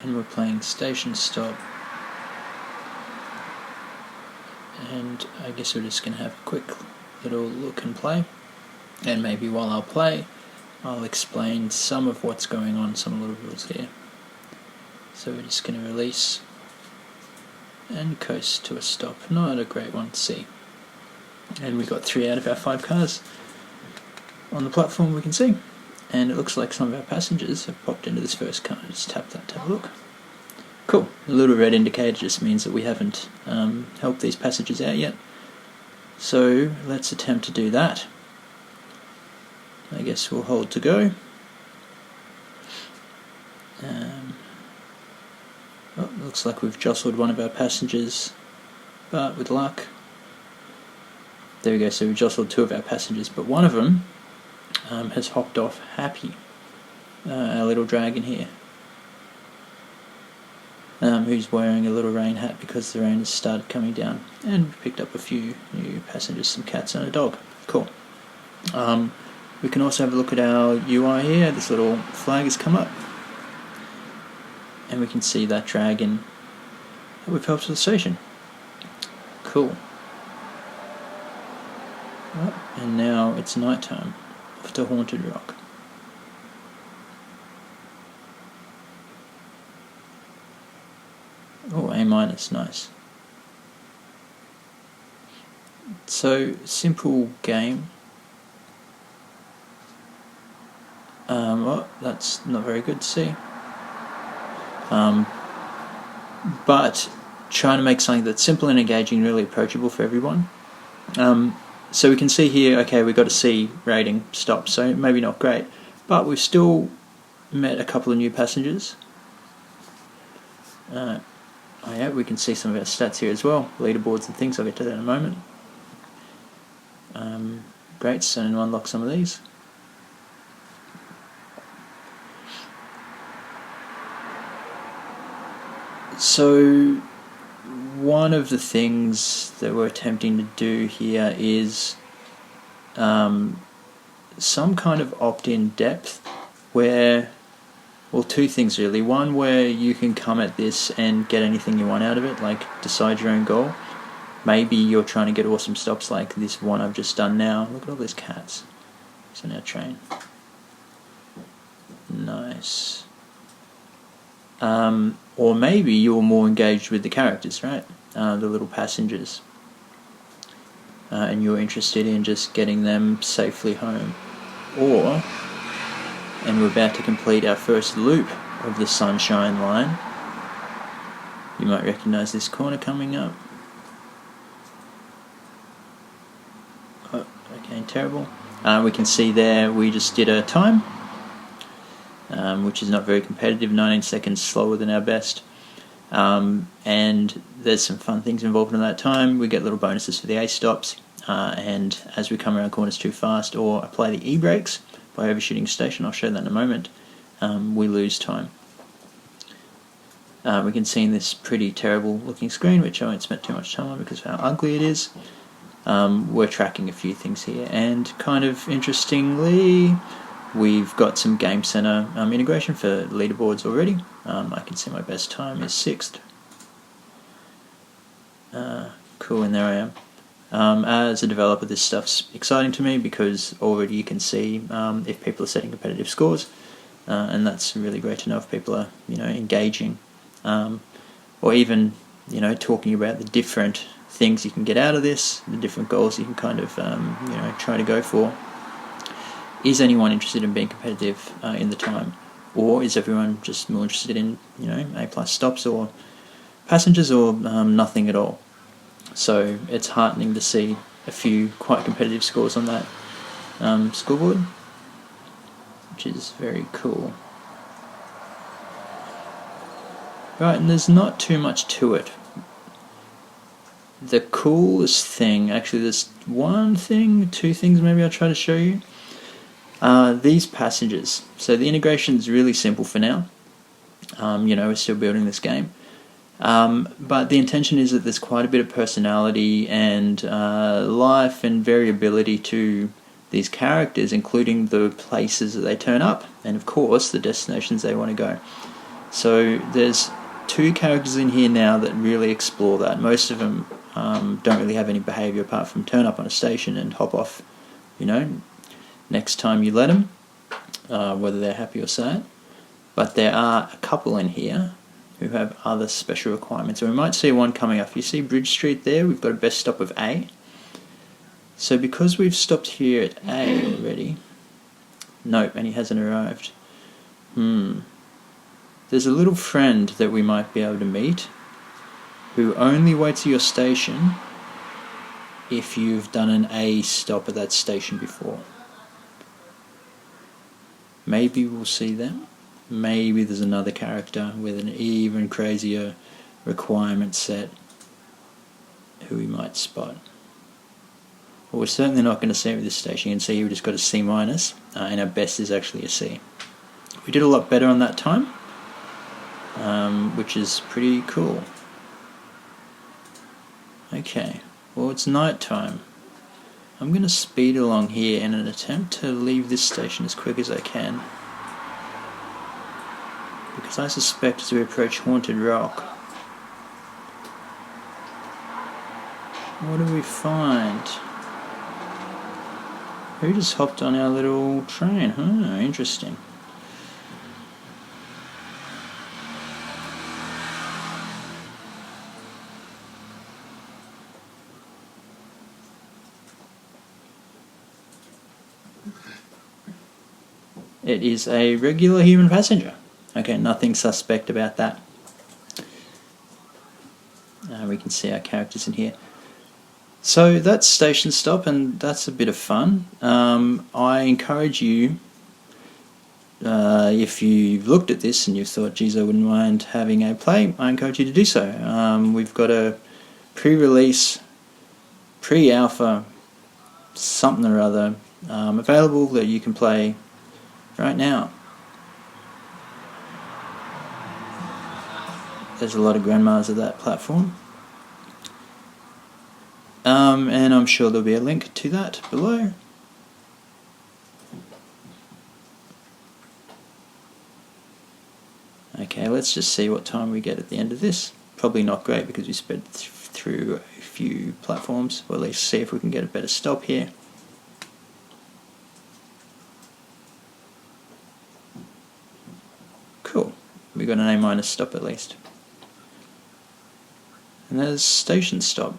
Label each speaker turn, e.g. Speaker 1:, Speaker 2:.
Speaker 1: And we're playing Station Stop, and I guess we're just going to have a quick little look and play, and maybe while I'll play I'll explain some of what's going on, some little rules here. So we're just going to release and coast to a stop, not a great one to see, and we got 3 out of our 5 cars on the platform we can see. And it looks like some of our passengers have popped into this first car. Just tap that to have a look. Cool. The little red indicator just means that we haven't helped these passengers out yet. So let's attempt to do that. I guess we'll hold to go. Looks like we've jostled one of our passengers, but with luck. There we go, so we jostled 2 of our passengers, but one of them has hopped off happy. Our little dragon here, who's wearing a little rain hat because the rain has started coming down, and we picked up a few new passengers, some cats and a dog. Cool. We can also have a look at our UI here. This little flag has come up, and we can see that dragon that we've helped to the station. Cool. And now it's night time. Off to Haunted Rock. Oh, A-, nice. So, simple game. Well, that's not very good to see. But trying to make something that's simple and engaging, really approachable for everyone. So we can see here, okay, we got a C rating stop, so maybe not great, but we've still met a couple of new passengers. Oh yeah, we can see some of our stats here as well, leaderboards and things. I'll get to that in a moment. Great, so to unlock some of these. So one of the things that we're attempting to do here is some kind of opt-in depth where, well, 2 things really. One, where you can come at this and get anything you want out of it, like decide your own goal. Maybe you're trying to get awesome stops like this one I've just done now. Look at all these cats. It's on our train. Nice. Or maybe you're more engaged with the characters, right? The little passengers. And you're interested in just getting them safely home. Or, and we're about to complete our first loop of the Sunshine Line. You might recognise this corner coming up. Oh, okay, terrible. We can see there we just did a time, which is not very competitive, 19 seconds slower than our best. And there's some fun things involved in that time. We get little bonuses for the A stops, and as we come around corners too fast or apply the E-brakes by overshooting station, I'll show that in a moment, we lose time. We can see in this pretty terrible looking screen, which I won't spend too much time on because of how ugly it is. We're tracking a few things here, and kind of interestingly, we've got some Game Center integration for leaderboards already. I can see my best time is 6th. Cool, and there I am. As a developer, this stuff's exciting to me because already you can see if people are setting competitive scores, and that's really great to know if people are, engaging, or even, talking about the different things you can get out of this, the different goals you can kind of, try to go for. Is anyone interested in being competitive in the time, or is everyone just more interested in, A+ stops or passengers, or nothing at all? So it's heartening to see a few quite competitive scores on that scoreboard, which is very cool. Right, and there's not too much to it. The coolest thing, actually there's 2 things maybe I'll try to show you. These passengers. So the integration is really simple for now. We're still building this game. But the intention is that there's quite a bit of personality and life and variability to these characters, including the places that they turn up and, of course, the destinations they want to go. So there's 2 characters in here now that really explore that. Most of them don't really have any behaviour apart from turn up on a station and hop off, next time you let them, whether they're happy or sad. But there are a couple in here who have other special requirements. And we might see one coming up. You see Bridge Street there? We've got a best stop of A. So because we've stopped here at A already... Nope, and he hasn't arrived. There's a little friend that we might be able to meet who only waits at your station if you've done an A stop at that station before. Maybe we'll see them. Maybe there's another character with an even crazier requirement set who we might spot. Well, we're certainly not going to see it with this station. You can see we just got a C-, and our best is actually a C. We did a lot better on that time, which is pretty cool. Okay, well, it's night time. I'm going to speed along here in an attempt to leave this station as quick as I can, because I suspect as we approach Haunted Rock, what do we find? Who just hopped on our little train? Interesting. It is a regular human passenger. Okay, nothing suspect about that. We can see our characters in here. So that's station stop, and that's a bit of fun. I encourage you, if you've looked at this and you've thought, geez, I wouldn't mind having a play, I encourage you to do so. We've got a pre-release, pre-alpha, something or other, available that you can play right now. There's a lot of grandmas of that platform. And I'm sure there'll be a link to that below. Okay, let's just see what time we get at the end of this. Probably not great because we sped through a few platforms. Well, let's see if we can get a better stop here. Cool. We got an A- stop at least. And there's station stop.